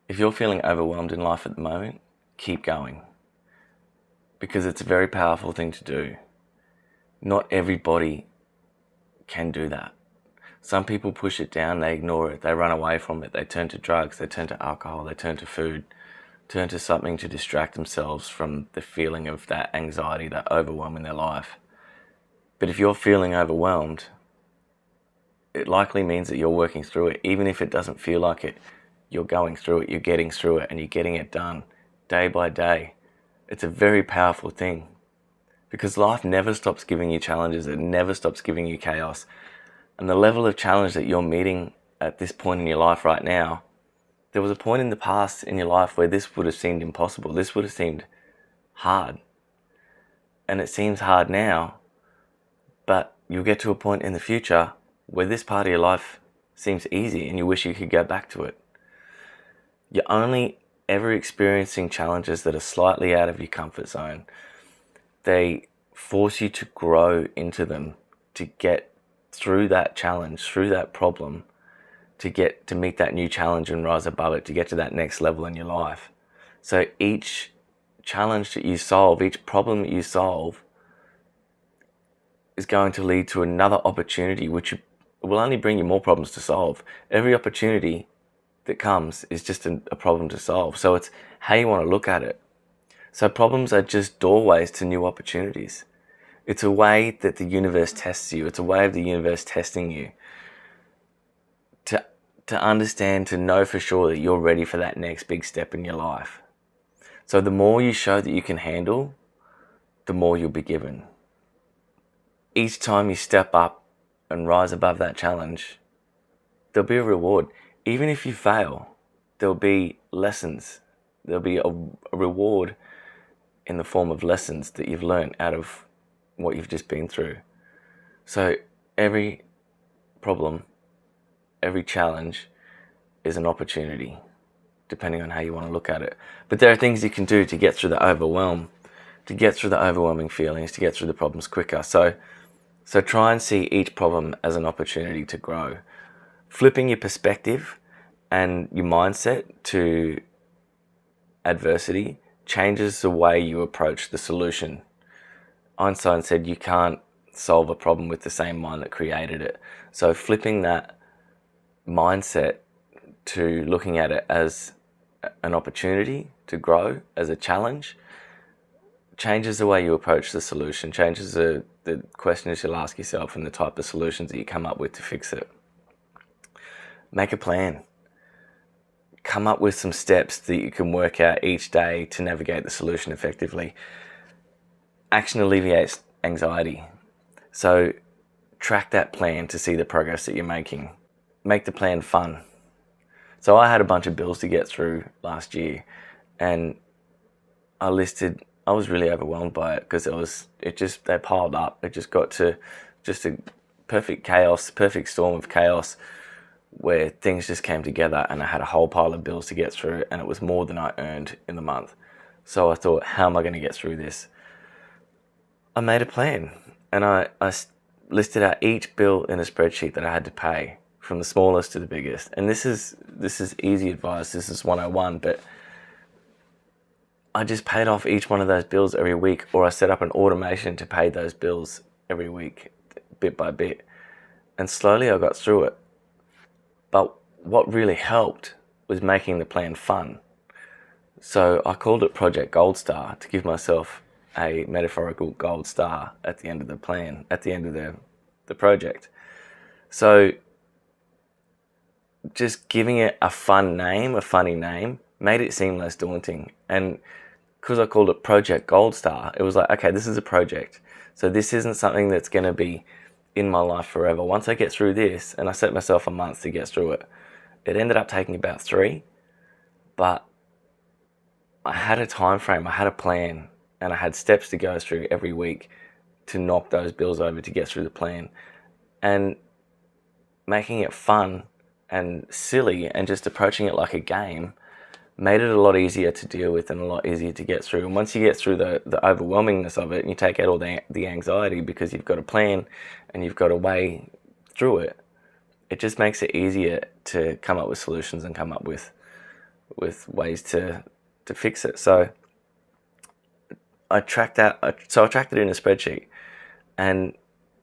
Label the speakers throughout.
Speaker 1: If you're feeling overwhelmed in life at the moment, keep going, because it's a very powerful thing to do. Not everybody can do that. Some people push it down, they ignore it, they run away from it, they turn to drugs, they turn to alcohol, they turn to food, turn to something to distract themselves from the feeling of that anxiety, that overwhelm in their life. But if you're feeling overwhelmed, it likely means that you're working through it. Even if it doesn't feel like it, you're going through it, you're getting through it, and you're getting it done day by day. It's a very powerful thing, because life never stops giving you challenges. It never stops giving you chaos. And the level of challenge that you're meeting at this point in your life right now, there was a point in the past in your life where this would have seemed impossible. This would have seemed hard. And it seems hard now, but you'll get to a point in the future where this part of your life seems easy and you wish you could go back to it. You're only ever experiencing challenges that are slightly out of your comfort zone. They force you to grow into them, to get through that challenge, through that problem, to get to meet that new challenge and rise above it, to get to that next level in your life. So each challenge that you solve, each problem that you solve, is going to lead to another opportunity, which will only bring you more problems to solve. Every opportunity that comes is just a problem to solve. So it's how you want to look at it. So problems are just doorways to new opportunities. It's a way that the universe tests you. It's a way of the universe testing you to understand, to know for sure that you're ready for that next big step in your life. So the more you show that you can handle, the more you'll be given. Each time you step up and rise above that challenge, there'll be a reward. Even if you fail, there'll be lessons. There'll be a reward in the form of lessons that you've learned out of what you've just been through. So every problem, every challenge is an opportunity, depending on how you want to look at it. But there are things you can do to get through the overwhelm, to get through the overwhelming feelings, to get through the problems quicker. So try and see each problem as an opportunity to grow. Flipping your perspective and your mindset to adversity changes the way you approach the solution. Einstein said you can't solve a problem with the same mind that created it. So flipping that mindset to looking at it as an opportunity to grow, as a challenge, changes the way you approach the solution, changes the questions you'll ask yourself and the type of solutions that you come up with to fix it. Make a plan. Come up with some steps that you can work out each day to navigate the solution effectively. Action alleviates anxiety. So track that plan to see the progress that you're making. Make the plan fun. So I had a bunch of bills to get through last year, and I was really overwhelmed by it because they piled up. It just got to just a perfect storm of chaos where things just came together, and I had a whole pile of bills to get through, and it was more than I earned in the month. So I thought, how am I going to get through this? I made a plan, and I listed out each bill in a spreadsheet that I had to pay, from the smallest to the biggest. And this is easy advice. This is 101, but I just paid off each one of those bills every week, or I set up an automation to pay those bills every week, bit by bit. And slowly I got through it. But what really helped was making the plan fun. So I called it Project Gold Star to give myself a metaphorical gold star at the end of the plan, at the end of the project. So just giving it a funny name, made it seem less daunting. And because I called it Project Gold Star, it was like, okay, this is a project. So this isn't something that's going to be in my life forever. Once I get through this, and I set myself a month to get through it, it ended up taking about 3, but I had a time frame, I had a plan, and I had steps to go through every week to knock those bills over to get through the plan. And making it fun and silly and just approaching it like a game made it a lot easier to deal with and a lot easier to get through. And once you get through the overwhelmingness of it, and you take out all the anxiety because you've got a plan and you've got a way through it, it just makes it easier to come up with solutions and come up with with ways to fix it. So I tracked that. So I tracked it in a spreadsheet, and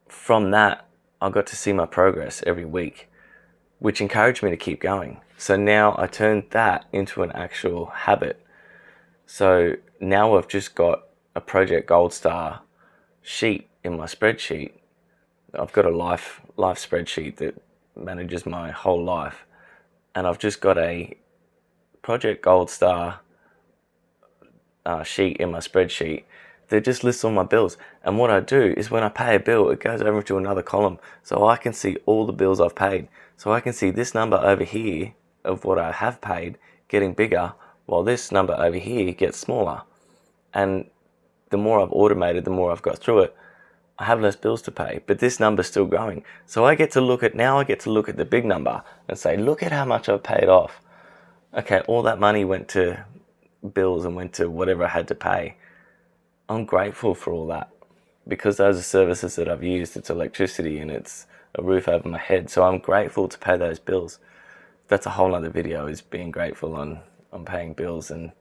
Speaker 1: from that, I got to see my progress every week, which encouraged me to keep going. So now I turned that into an actual habit. So now I've just got a Project Gold Star sheet in my spreadsheet. I've got a life spreadsheet that manages my whole life, and I've just got a Project Gold Star sheet in my spreadsheet that just lists all my bills. And what I do is when I pay a bill, it goes over to another column, so I can see all the bills I've paid. So I can see this number over here of what I have paid getting bigger, while this number over here gets smaller. And the more I've automated, the more I've got through it, I have less bills to pay, but this number's still growing. So I get to look at the big number and say, look at how much I've paid off. Okay, all that money went to bills and went to whatever I had to pay. I'm grateful for all that, because those are services that I've used. It's electricity and it's a roof over my head. So I'm grateful to pay those bills. That's a whole other video, is being grateful on paying bills, and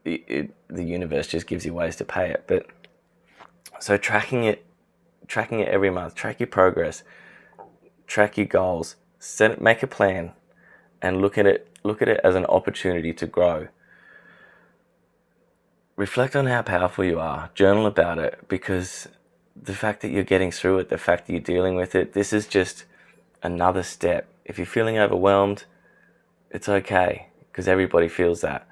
Speaker 1: the universe just gives you ways to pay it. But so tracking it every month, track your progress, track your goals, make a plan, and look at it as an opportunity to grow. Reflect on how powerful you are. Journal about it, because the fact that you're getting through it, the fact that you're dealing with it, this is just another step. If you're feeling overwhelmed, it's okay, because everybody feels that.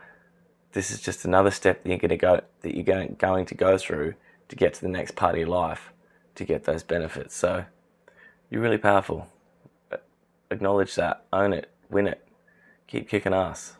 Speaker 1: This is just another step that you're going to go through to get to the next part of your life, to get those benefits. So you're really powerful. Acknowledge that, own it, win it, keep kicking ass.